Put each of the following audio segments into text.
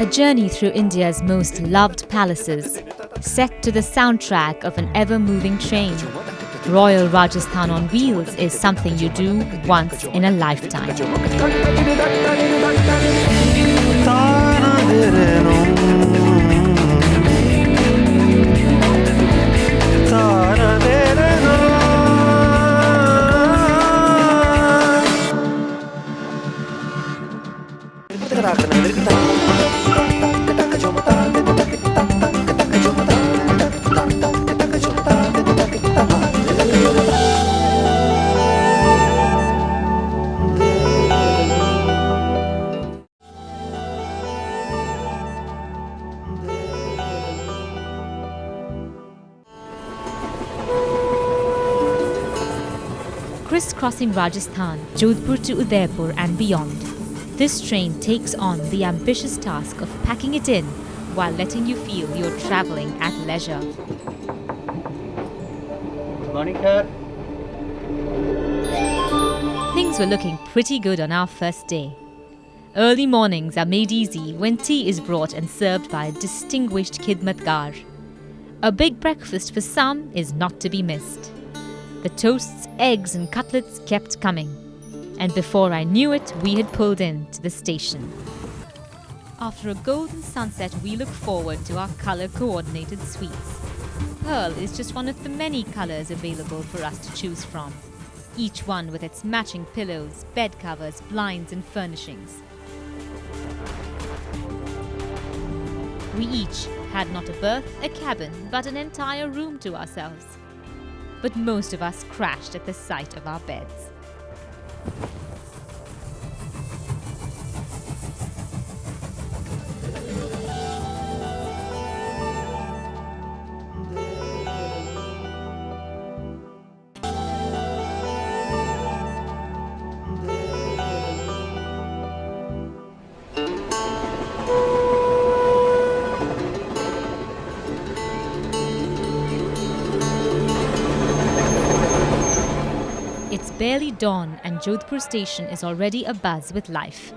A journey through India's most loved palaces, set to the soundtrack of an ever-moving train. Royal Rajasthan on wheels is something you do once in a lifetime. Crisscrossing Rajasthan, Jodhpur to Udaipur and beyond, this train takes on the ambitious task of packing it in while letting you feel you're travelling at leisure. Good morning, sir. Things were looking pretty good on our first day. Early mornings are made easy when tea is brought and served by a distinguished khidmatgar. A big breakfast for some is not to be missed. The toasts, eggs and cutlets kept coming. And before I knew it, we had pulled in to the station. After a golden sunset, we look forward to our colour-coordinated sweets. Pearl is just one of the many colours available for us to choose from, each one with its matching pillows, bed covers, blinds and furnishings. We each had not a berth, a cabin, but an entire room to ourselves. But most of us crashed at the sight of our beds. It's barely dawn and Jodhpur station is already abuzz with life.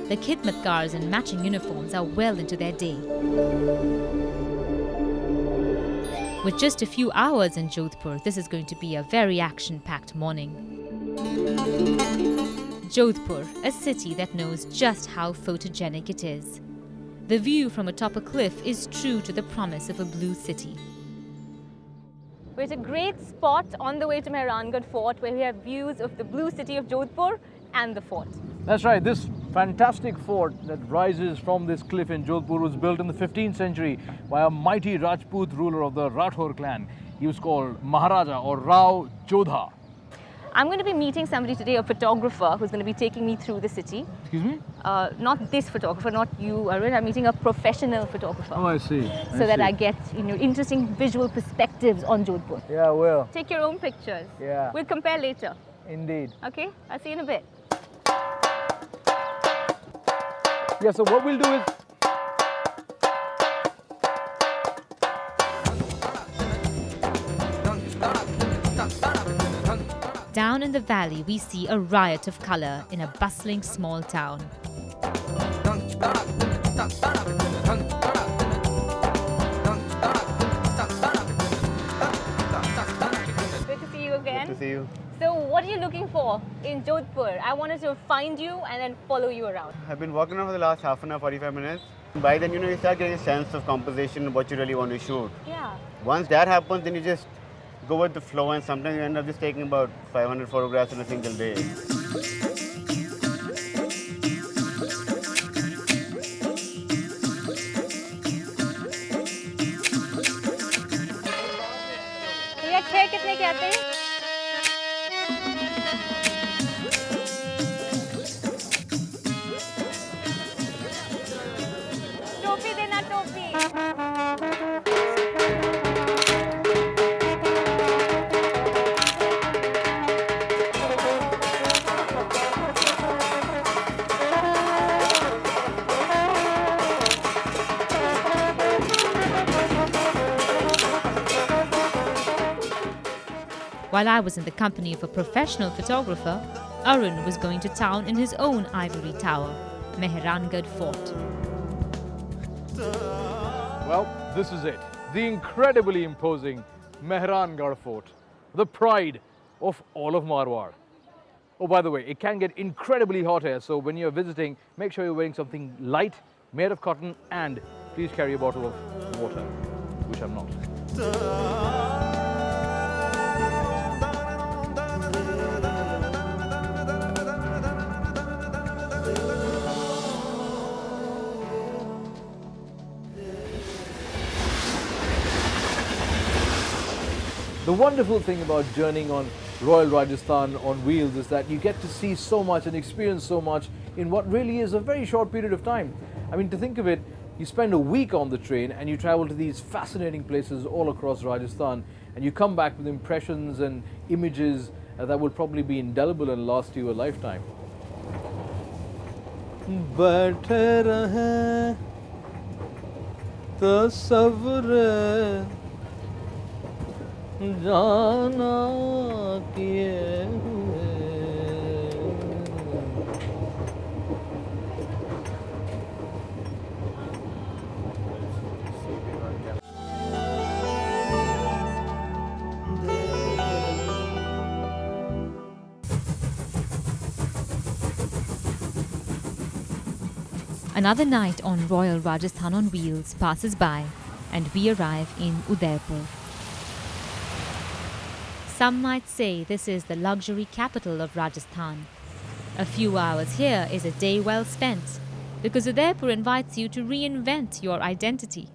The khidmatgars in matching uniforms are well into their day. With just a few hours in Jodhpur, this is going to be a very action-packed morning. Jodhpur, a city that knows just how photogenic it is. The view from atop a cliff is true to the promise of a blue city. We're at a great spot on the way to Mehrangarh Fort where we have views of the blue city of Jodhpur and the fort. That's right, this fantastic fort that rises from this cliff in Jodhpur was built in the 15th century by a mighty Rajput ruler of the Rathore clan. He was called Maharaja or Rao Jodha. I'm going to be meeting somebody today, a photographer, who's going to be taking me through the city. Excuse me? Not this photographer, not you, Arun. I'm meeting a professional photographer. Oh, I see. So that I get interesting visual perspectives on Jodhpur. Yeah, well. Take your own pictures. Yeah. We'll compare later. Indeed. Okay, I'll see you in a bit. Yeah, so what we'll do is... Down in the valley, we see a riot of colour in a bustling small town. Good to see you again. Good to see you. So what are you looking for in Jodhpur? I wanted to find you and then follow you around. I've been walking around for the last half an hour, 45 minutes. By then, you start getting a sense of composition, what you really want to shoot. Yeah. Once that happens, then you just go with the flow, and sometimes you end up just taking about 500 photographs in a single day. ये 6 कितने के आते हैं? टोपी देना टोपी. While I was in the company of a professional photographer, Arun was going to town in his own ivory tower, Mehrangarh Fort. Well, this is it. The incredibly imposing Mehrangarh Fort, the pride of all of Marwar. Oh, by the way, it can get incredibly hot here, so when you're visiting, make sure you're wearing something light, made of cotton, and please carry a bottle of water, which I'm not. The wonderful thing about journeying on Royal Rajasthan on wheels is that you get to see so much and experience so much in what really is a very short period of time. I mean, to think of it, you spend a week on the train and you travel to these fascinating places all across Rajasthan, and you come back with impressions and images that will probably be indelible and last you a lifetime. बैठे रहे तो सब्र जाना किए हुए Another night on Royal Rajasthan on wheels passes by, and we arrive in Udaipur. Some might say this is the luxury capital of Rajasthan. A few hours here is a day well spent, because Udaipur invites you to reinvent your identity.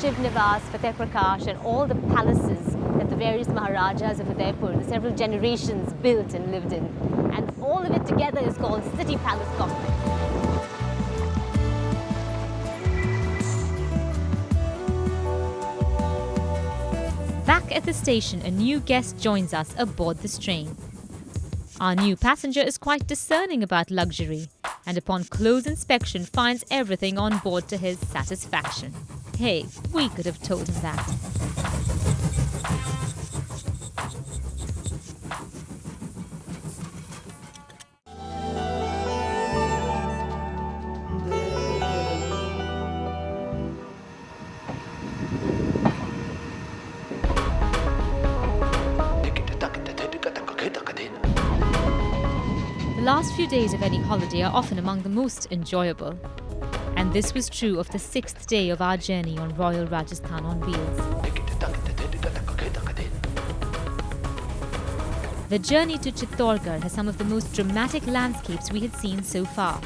Shiv Nivas, Fateh Prakash, and all the palaces that the various Maharajas of Udaipur, the several generations built and lived in. And all of it together is called City Palace Complex. Back at the station, a new guest joins us aboard this train. Our new passenger is quite discerning about luxury, and upon close inspection finds everything on board to his satisfaction. Hey, we could have told him that. The last few days of any holiday are often among the most enjoyable. And this was true of the 6th day of our journey on Royal Rajasthan on wheels. The journey to Chittorgarh has some of the most dramatic landscapes we had seen so far.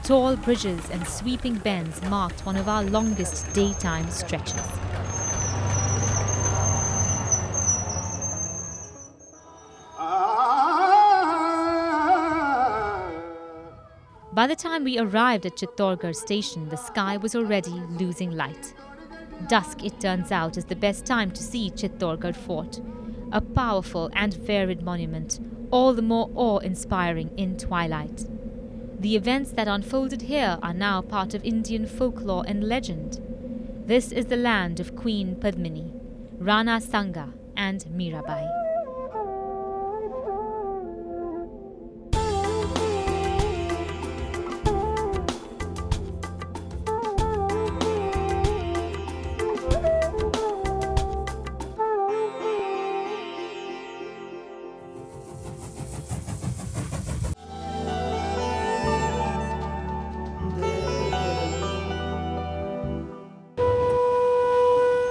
Tall bridges and sweeping bends marked one of our longest daytime stretches. By the time we arrived at Chittorgarh station, the sky was already losing light. Dusk, it turns out, is the best time to see Chittorgarh Fort, a powerful and varied monument, all the more awe-inspiring in twilight. The events that unfolded here are now part of Indian folklore and legend. This is the land of Queen Padmini, Rana Sanga, and Mirabai.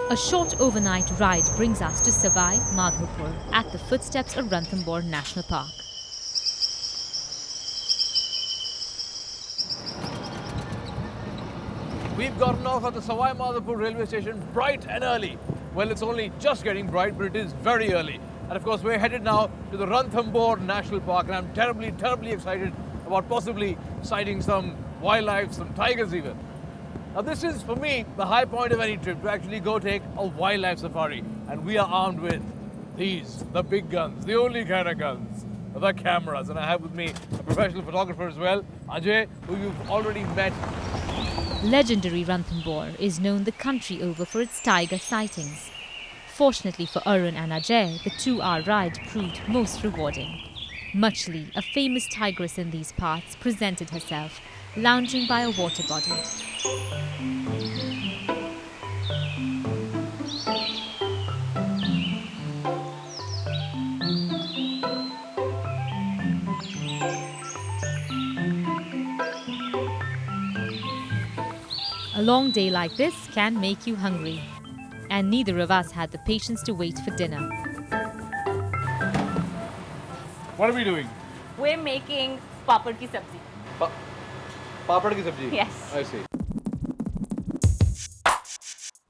A short overnight ride brings us to Savai Madhopur at the footsteps of Ranthambore National Park. We've gotten off at the Savai Madhopur railway station bright and early. Well, it's only just getting bright, but it is very early. And of course, we're headed now to the Ranthambore National Park, and I'm terribly excited about possibly sighting some wildlife, some tigers even. Now this is, for me, the high point of any trip, to actually go take a wildlife safari. And we are armed with these, the big guns, the only kind of guns, the cameras. And I have with me a professional photographer as well, Ajay, who you've already met. Legendary Ranthambore is known the country over for its tiger sightings. Fortunately for Arun and Ajay, the 2-hour ride proved most rewarding. Muchli, a famous tigress in these parts, presented herself, lounging by a water body. A long day like this can make you hungry. And neither of us had the patience to wait for dinner. What are we doing? We're making papad ki sabzi. Papad ki sabji? Yes. I see.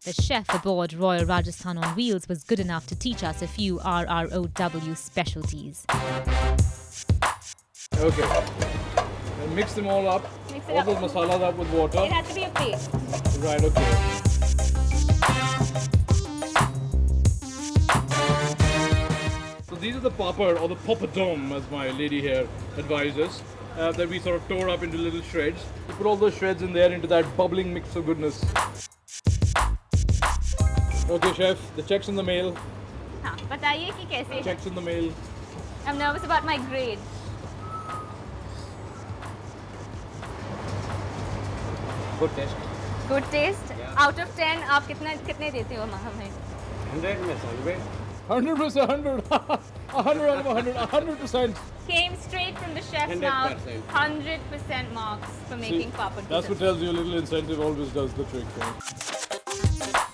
The chef aboard Royal Rajasthan on Wheels was good enough to teach us a few RROW specialties. Okay. And mix them all up. Mix it all up. those masalas up with water. It has to be a paste. Right, okay. So these are the papad or the papadom, as my lady here advises, that we sort of tore up into little shreds. You put all those shreds in there into that bubbling mix of goodness. Okay, chef, the check's in the mail. हाँ, बताइए कि कैसे. Check's in the mail. I'm nervous about my grade. Good taste. Good taste. Out of 10, आप कितने देते हो हमें? 100 में 100. 100%, 100. 100 out of 100, 100%. Came straight from the chef's mouth. 100%. 100% marks for making papad ki That's what sabzi. tells you a little incentive always does the trick. Right?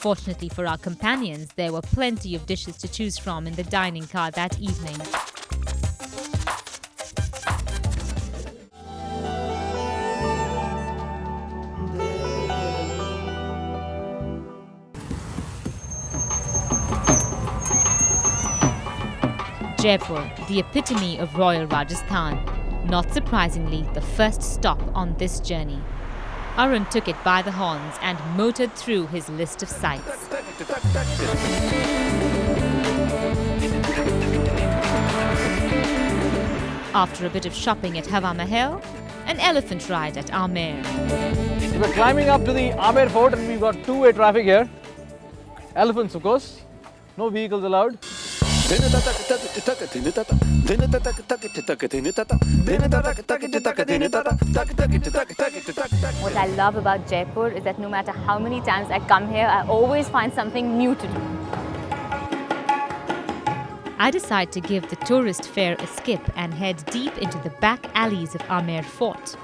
Fortunately for our companions, there were plenty of dishes to choose from in the dining car that evening. Jaipur, the epitome of Royal Rajasthan. Not surprisingly, the first stop on this journey. Arun took it by the horns and motored through his list of sights. After a bit of shopping at Hawa Mahal, an elephant ride at Amer. We're climbing up to the Amer Fort and we've got two-way traffic here. Elephants, of course. No vehicles allowed. What I love about Jaipur is that no matter how many times I come here, I always find something new to do. I decide to give the tourist fair a skip and head deep into the back alleys of Amer Fort.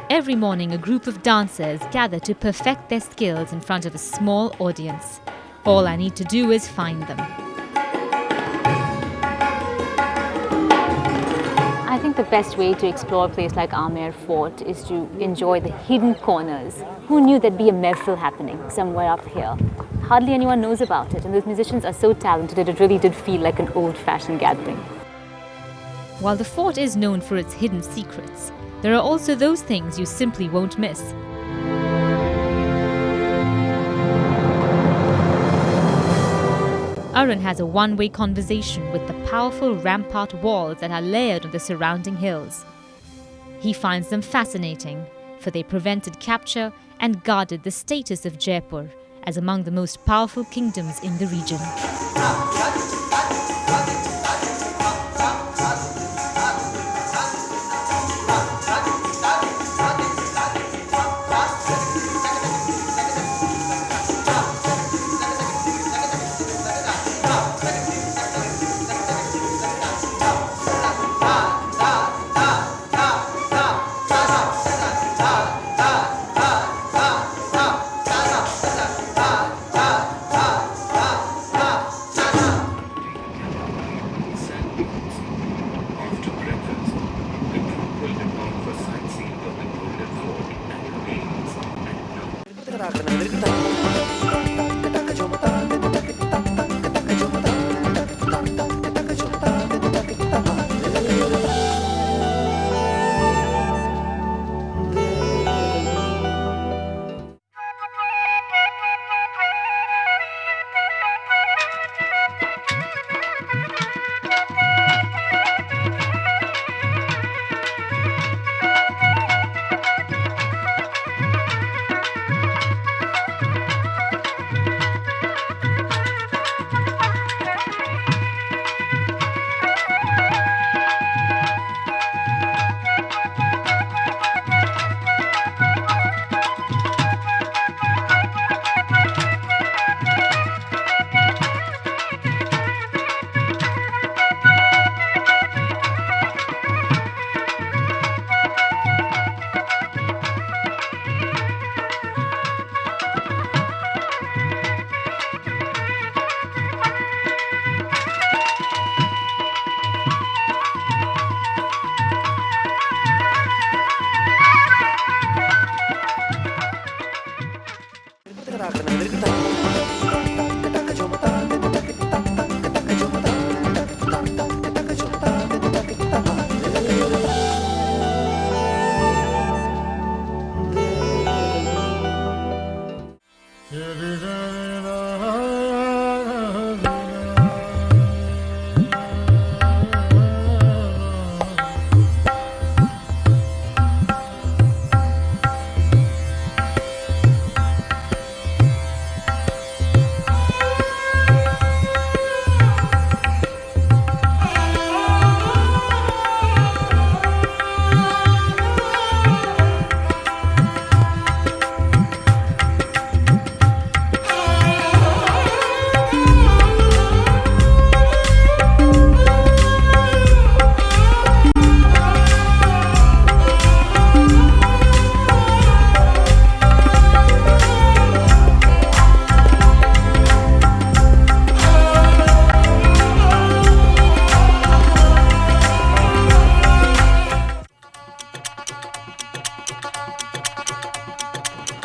Every morning, a group of dancers gather to perfect their skills in front of a small audience. All I need to do is find them. I think the best way to explore a place like Amer Fort is to enjoy the hidden corners. Who knew there'd be a mehfil happening somewhere up here? Hardly anyone knows about it, and those musicians are so talented that it really did feel like an old-fashioned gathering. While the fort is known for its hidden secrets, there are also those things you simply won't miss. Arun has a one-way conversation with the powerful rampart walls that are layered on the surrounding hills. He finds them fascinating, for they prevented capture and guarded the status of Jaipur as among the most powerful kingdoms in the region. After breakfast, the group will depart for sightseeing of the Golden Fort and ruins and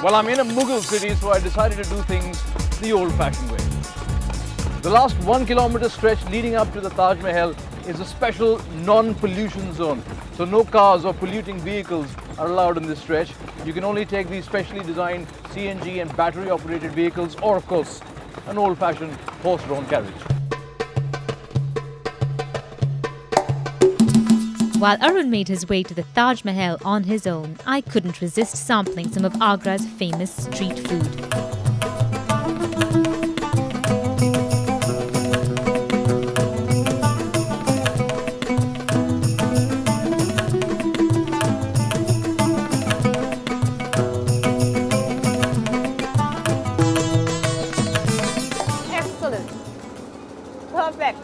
Well, I'm in a Mughal city, so I decided to do things the old-fashioned way. The last 1 kilometer stretch leading up to the Taj Mahal is a special non-pollution zone. So no cars or polluting vehicles are allowed in this stretch. You can only take these specially designed CNG and battery-operated vehicles, or of course, an old-fashioned horse-drawn carriage. While Arun made his way to the Taj Mahal on his own, I couldn't resist sampling some of Agra's famous street food. Excellent. Perfect.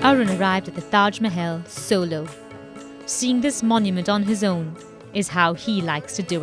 Arun arrived at the Taj Mahal solo. Seeing this monument on his own is how he likes to do it.